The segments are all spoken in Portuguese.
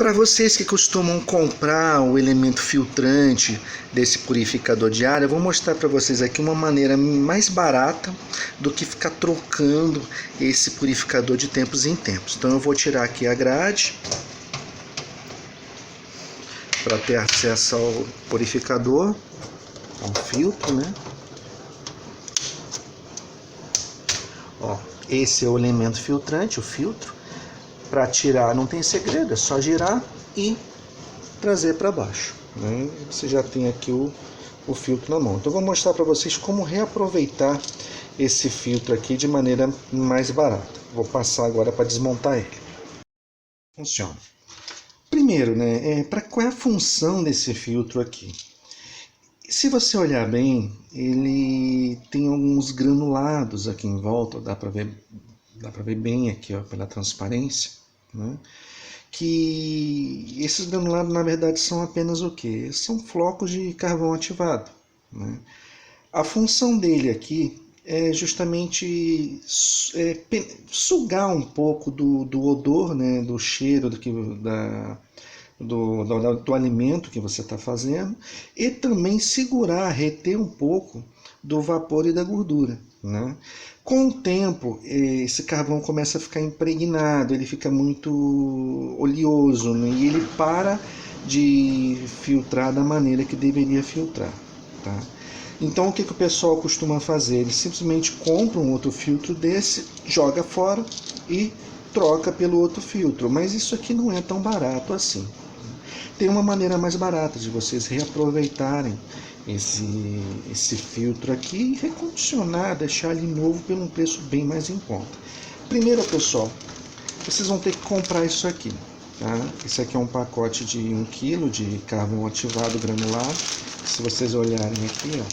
Para vocês que costumam comprar o elemento filtrante desse purificador de ar, eu vou mostrar para vocês aqui uma maneira mais barata do que ficar trocando esse purificador de tempos em tempos. Então eu vou tirar aqui a grade para ter acesso ao purificador, ao filtro, né? Ó, esse é o elemento filtrante, o filtro. Para tirar não tem segredo, é só girar e trazer para baixo, né? Você já tem aqui o filtro na mão. Então eu vou mostrar para vocês como reaproveitar esse filtro aqui de maneira mais barata. Vou passar agora para desmontar ele. Funciona. Primeiro, né, qual é a função desse filtro aqui? Se você olhar bem, ele tem alguns granulados aqui em volta, dá para ver bem aqui, ó, pela transparência, né? Que esses granulados na verdade são apenas o que? São flocos de carvão ativado, né? A função dele aqui é justamente sugar um pouco do odor, né, do cheiro do alimento que você está fazendo, e também segurar, reter um pouco do vapor e da gordura, né? Com o tempo, esse carvão começa a ficar impregnado, ele fica muito oleoso, né? E ele para de filtrar da maneira que deveria filtrar, tá? Então o que o pessoal costuma fazer? Eles simplesmente compram um outro filtro desse, joga fora e troca pelo outro filtro. Mas isso aqui não é tão barato assim. Tem uma maneira mais barata de vocês reaproveitarem esse filtro aqui e recondicionar, deixar ele novo por um preço bem mais em conta. Primeiro, pessoal, vocês vão ter que comprar isso aqui, tá? Esse aqui é um pacote de 1 kg de carvão ativado granulado. Se vocês olharem aqui, ó,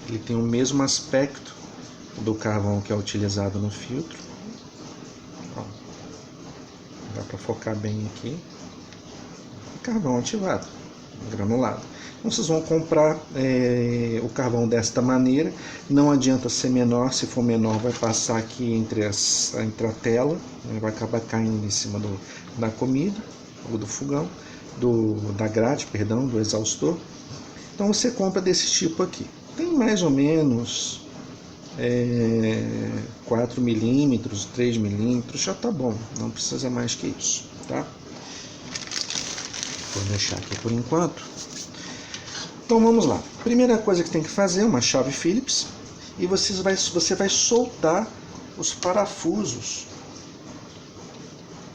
ele tem o mesmo aspecto do carvão que é utilizado no filtro. Ó, dá para focar bem aqui. Carvão ativado, granulado. Então vocês vão comprar o carvão desta maneira. Não adianta ser menor, se for menor vai passar aqui entre a tela, né? Vai acabar caindo em cima da comida, ou do fogão, da grade, perdão, do exaustor. Então você compra desse tipo aqui. Tem mais ou menos 4 milímetros, 3 milímetros, já tá bom, não precisa mais que isso, tá? Vou deixar aqui por enquanto. Então vamos lá. Primeira coisa que tem que fazer é uma chave Phillips e você vai soltar os parafusos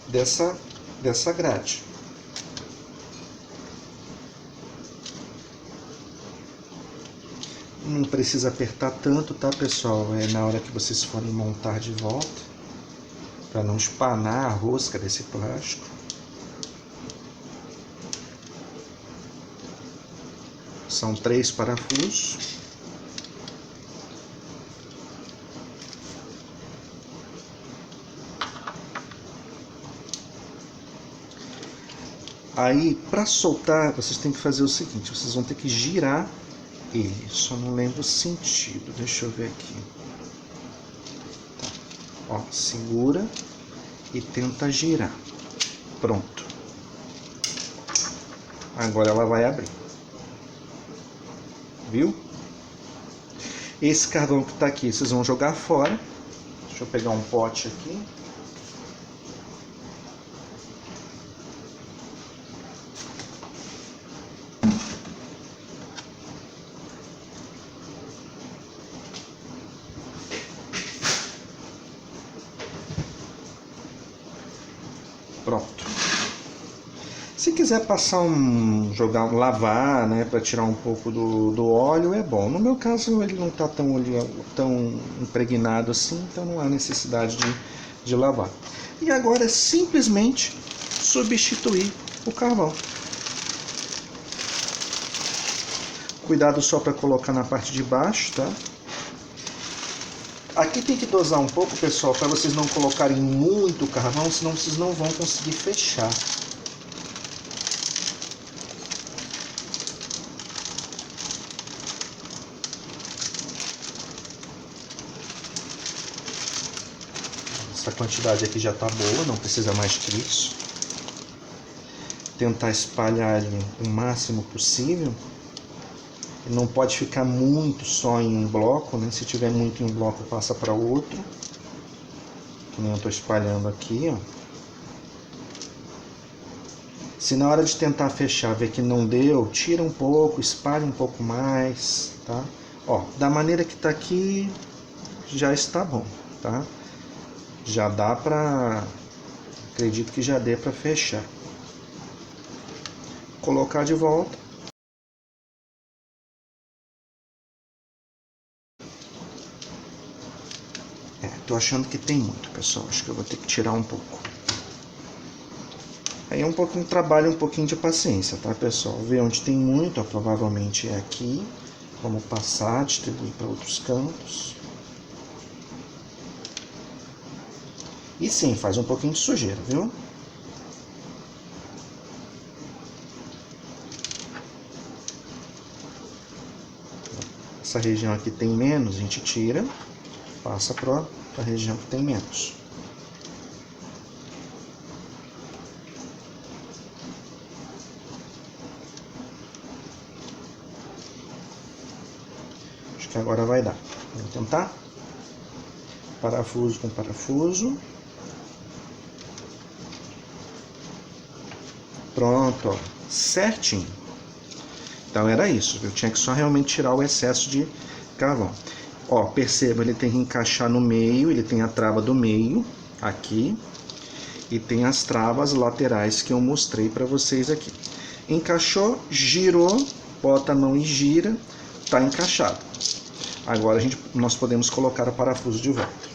dessa grade. Não precisa apertar tanto, tá, pessoal? É na hora que vocês forem montar de volta, para não espanar a rosca desse plástico. São 3 parafusos. Aí, para soltar, vocês têm que fazer o seguinte: vocês vão ter que girar ele. Só não lembro o sentido. Deixa eu ver aqui. Tá. Ó, segura e tenta girar. Pronto. Agora ela vai abrir. Viu? Esse carvão que está aqui, vocês vão jogar fora. Deixa eu pegar um pote aqui. Pronto. Se quiser lavar, né, para tirar um pouco do óleo, é bom. No meu caso, ele não está tão impregnado assim, então não há necessidade de lavar. E agora é simplesmente substituir o carvão. Cuidado só para colocar na parte de baixo, tá? Aqui tem que dosar um pouco, pessoal, para vocês não colocarem muito carvão, senão vocês não vão conseguir fechar. Essa quantidade aqui já tá boa, não precisa mais que isso. Tentar espalhar ele o máximo possível. Não pode ficar muito só em um bloco, né? Se tiver muito em um bloco, passa para outro. Que nem eu estou espalhando aqui, ó. Se na hora de tentar fechar ver que não deu, tira um pouco, espalha um pouco mais, tá? Ó, da maneira que tá aqui, já está bom, tá? Já dá pra... acredito que já dê pra fechar. Colocar de volta. Tô achando que tem muito, pessoal. Acho que eu vou ter que tirar um pouco. Aí é um pouquinho de trabalho, um pouquinho de paciência, tá, pessoal? Ver onde tem muito, ó, provavelmente é aqui. Vamos passar, distribuir para outros cantos. E sim, faz um pouquinho de sujeira, viu? Essa região aqui tem menos, a gente tira, passa para a região que tem menos. Acho que agora vai dar. Vamos tentar? Parafuso com parafuso. Pronto, ó, certinho. Então era isso, eu tinha que só realmente tirar o excesso de carvão. Ó, perceba, ele tem que encaixar no meio, ele tem a trava do meio, aqui, e tem as travas laterais que eu mostrei para vocês aqui. Encaixou, girou, bota a mão e gira, tá encaixado. Agora nós podemos colocar o parafuso de volta.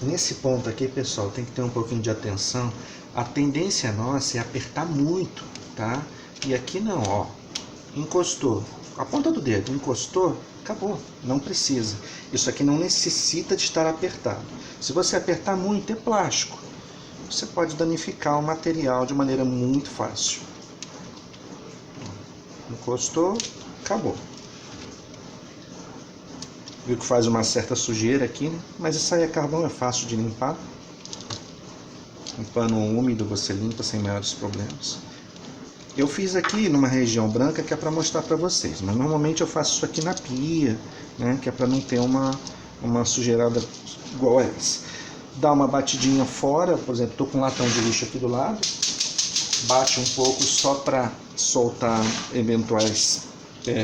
Nesse ponto aqui, pessoal, tem que ter um pouquinho de atenção. A tendência nossa é apertar muito, tá? E aqui não, ó. Encostou. A ponta do dedo encostou, acabou. Não precisa. Isso aqui não necessita de estar apertado. Se você apertar muito, é plástico. Você pode danificar o material de maneira muito fácil. Encostou, acabou. Viu que faz uma certa sujeira aqui, né? Mas isso aí é carvão, é fácil de limpar. Um pano úmido você limpa sem maiores problemas. Eu fiz aqui numa região branca que é para mostrar para vocês, mas normalmente eu faço isso aqui na pia, né? Que é para não ter uma sujeirada igual a essa. Dá uma batidinha fora, por exemplo, estou com um latão de lixo aqui do lado. Bate um pouco só para soltar eventuais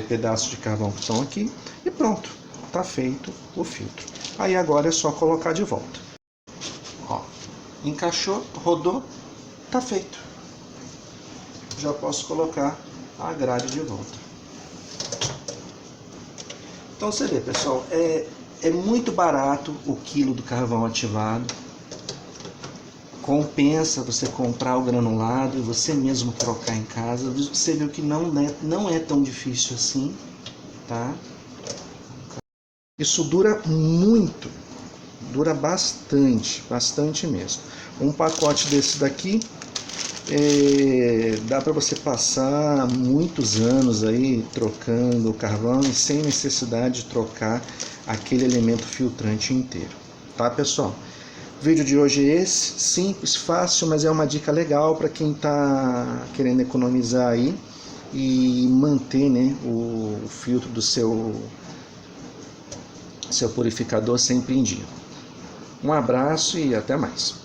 pedaços de carvão que estão aqui. E pronto. Tá feito o filtro. Aí agora é só colocar de volta. Ó, encaixou, rodou, tá feito. Já posso colocar a grade de volta. Então você vê, pessoal, é muito barato o quilo do carvão ativado. Compensa você comprar o granulado e você mesmo trocar em casa. Você viu que não é tão difícil assim, tá? Isso dura muito, dura bastante, bastante mesmo. Um pacote desse daqui dá para você passar muitos anos aí trocando o carvão e sem necessidade de trocar aquele elemento filtrante inteiro, tá, pessoal? O vídeo de hoje é esse, simples, fácil, mas é uma dica legal para quem está querendo economizar aí e manter, né, o filtro do seu purificador sempre em dia. Um abraço e até mais.